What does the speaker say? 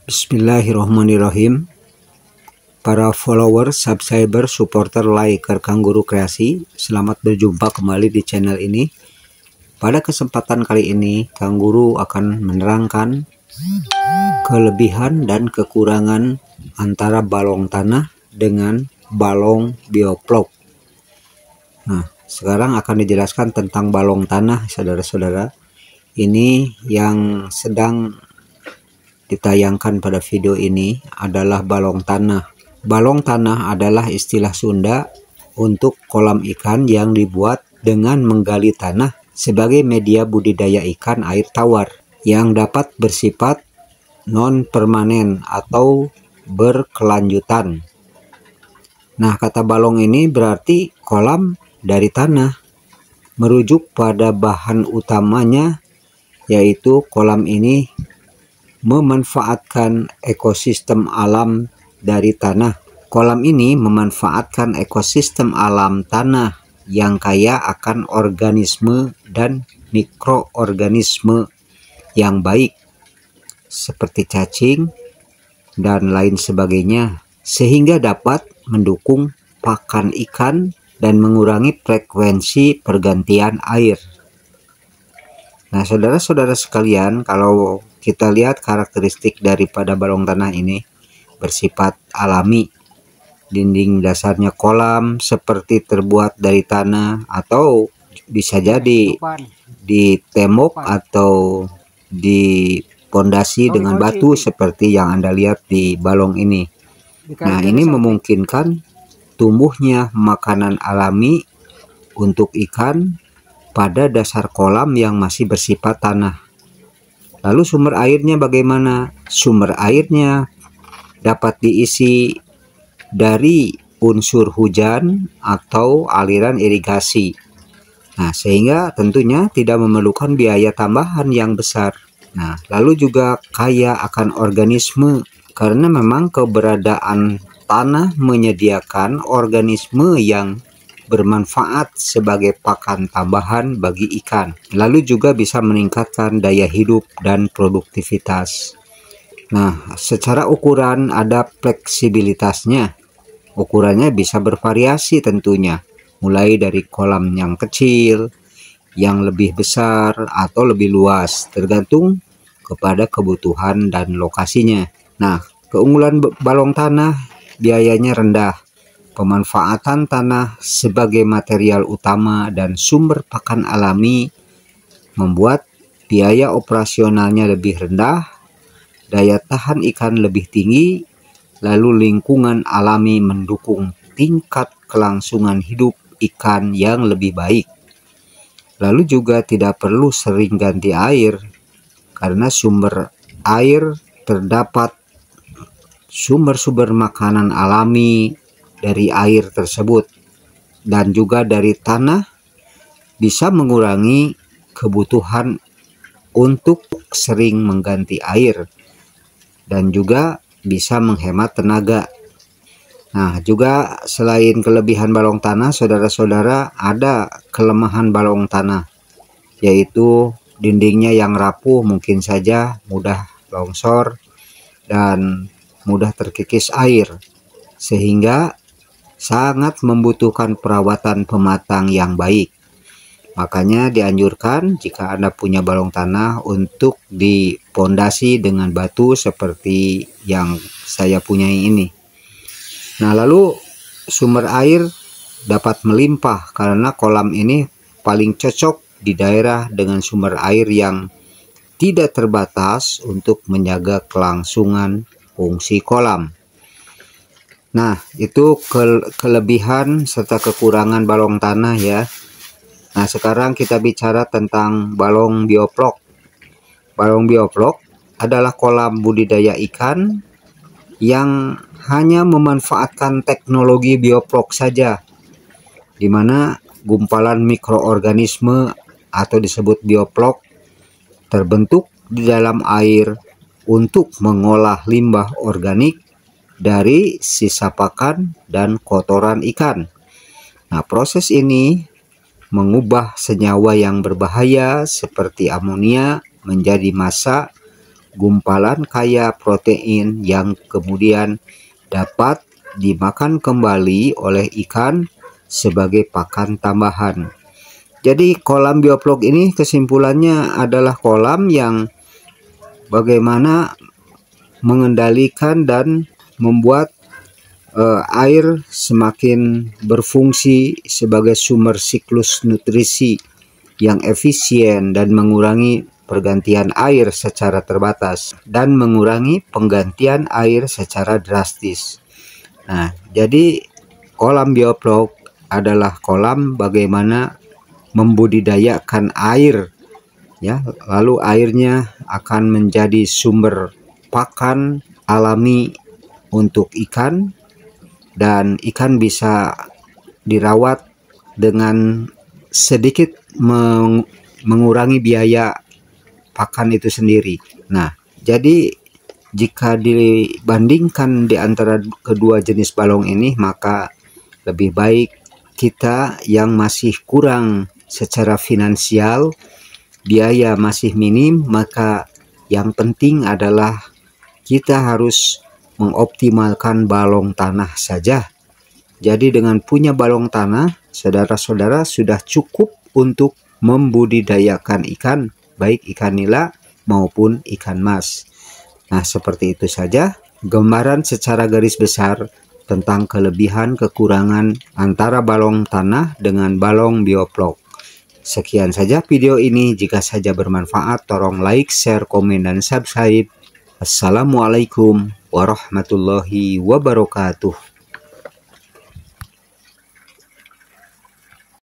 Bismillahirrahmanirrahim. Para follower, subscriber, supporter, liker Kangguru Kreasi, selamat berjumpa kembali di channel ini. Pada kesempatan kali ini, Kangguru akan menerangkan kelebihan dan kekurangan antara balong tanah dengan balong bioplok. Nah, sekarang akan dijelaskan tentang balong tanah, saudara-saudara. Ini yang sedang ditayangkan pada video ini adalah balong tanah. Balong tanah adalah istilah Sunda untuk kolam ikan yang dibuat dengan menggali tanah sebagai media budidaya ikan air tawar yang dapat bersifat non-permanen atau berkelanjutan. Nah, kata balong ini berarti kolam dari tanah, merujuk pada bahan utamanya, yaitu kolam ini memanfaatkan ekosistem alam dari tanah. Kolam ini memanfaatkan ekosistem alam tanah yang kaya akan organisme dan mikroorganisme yang baik seperti cacing dan lain sebagainya, sehingga dapat mendukung pakan ikan dan mengurangi frekuensi pergantian air. Nah, saudara-saudara sekalian, kalau kita lihat karakteristik daripada balong tanah ini bersifat alami. Dinding dasarnya kolam seperti terbuat dari tanah, atau bisa jadi di tembok atau di pondasi dengan batu seperti yang Anda lihat di balong ini. Nah, ini memungkinkan tumbuhnya makanan alami untuk ikan pada dasar kolam yang masih bersifat tanah. Lalu sumber airnya bagaimana? Sumber airnya dapat diisi dari unsur hujan atau aliran irigasi. Nah, sehingga tentunya tidak memerlukan biaya tambahan yang besar. Nah, lalu juga kaya akan organisme, karena memang keberadaan tanah menyediakan organisme yang bermanfaat sebagai pakan tambahan bagi ikan. Lalu juga bisa meningkatkan daya hidup dan produktivitas. Nah, secara ukuran ada fleksibilitasnya. Ukurannya bisa bervariasi tentunya, mulai dari kolam yang kecil, yang lebih besar, atau lebih luas, tergantung kepada kebutuhan dan lokasinya. Nah, keunggulan balong tanah biayanya rendah. Pemanfaatan tanah sebagai material utama dan sumber pakan alami membuat biaya operasionalnya lebih rendah, daya tahan ikan lebih tinggi, lalu lingkungan alami mendukung tingkat kelangsungan hidup ikan yang lebih baik. Lalu juga tidak perlu sering ganti air, karena sumber air terdapat sumber-sumber makanan alami dari air tersebut, dan juga dari tanah bisa mengurangi kebutuhan untuk sering mengganti air, dan juga bisa menghemat tenaga. Nah, juga selain kelebihan balong tanah, saudara-saudara, ada kelemahan balong tanah, yaitu dindingnya yang rapuh, mungkin saja mudah longsor dan mudah terkikis air, sehingga sangat membutuhkan perawatan pematang yang baik. Makanya dianjurkan jika Anda punya balong tanah untuk dipondasi dengan batu seperti yang saya punyai ini. Nah, lalu sumber air dapat melimpah karena kolam ini paling cocok di daerah dengan sumber air yang tidak terbatas untuk menjaga kelangsungan fungsi kolam. Nah, itu kelebihan serta kekurangan balong tanah ya. Nah, sekarang kita bicara tentang balong bioplok. Balong bioplok adalah kolam budidaya ikan yang hanya memanfaatkan teknologi bioplok saja, di mana gumpalan mikroorganisme atau disebut bioplok terbentuk di dalam air untuk mengolah limbah organik dari sisa pakan dan kotoran ikan. Nah, proses ini mengubah senyawa yang berbahaya seperti amonia menjadi massa gumpalan kaya protein yang kemudian dapat dimakan kembali oleh ikan sebagai pakan tambahan. Jadi kolam bioflok ini kesimpulannya adalah kolam yang bagaimana mengendalikan dan membuat air semakin berfungsi sebagai sumber siklus nutrisi yang efisien dan mengurangi pergantian air secara terbatas dan mengurangi penggantian air secara drastis. Nah, jadi kolam bioflok adalah kolam bagaimana membudidayakan air, ya, lalu airnya akan menjadi sumber pakan alami untuk ikan, dan ikan bisa dirawat dengan sedikit mengurangi biaya pakan itu sendiri. Nah, jadi jika dibandingkan di antara kedua jenis balong ini, maka lebih baik kita yang masih kurang secara finansial, biaya masih minim, maka yang penting adalah kita harus mengoptimalkan balong tanah saja. Jadi dengan punya balong tanah, saudara-saudara sudah cukup untuk membudidayakan ikan, baik ikan nila maupun ikan mas. Nah, seperti itu saja gambaran secara garis besar tentang kelebihan kekurangan antara balong tanah dengan balong bioflok. Sekian saja video ini. Jika saja bermanfaat, tolong like, share, komen, dan subscribe. Assalamualaikum warahmatullahi wabarakatuh.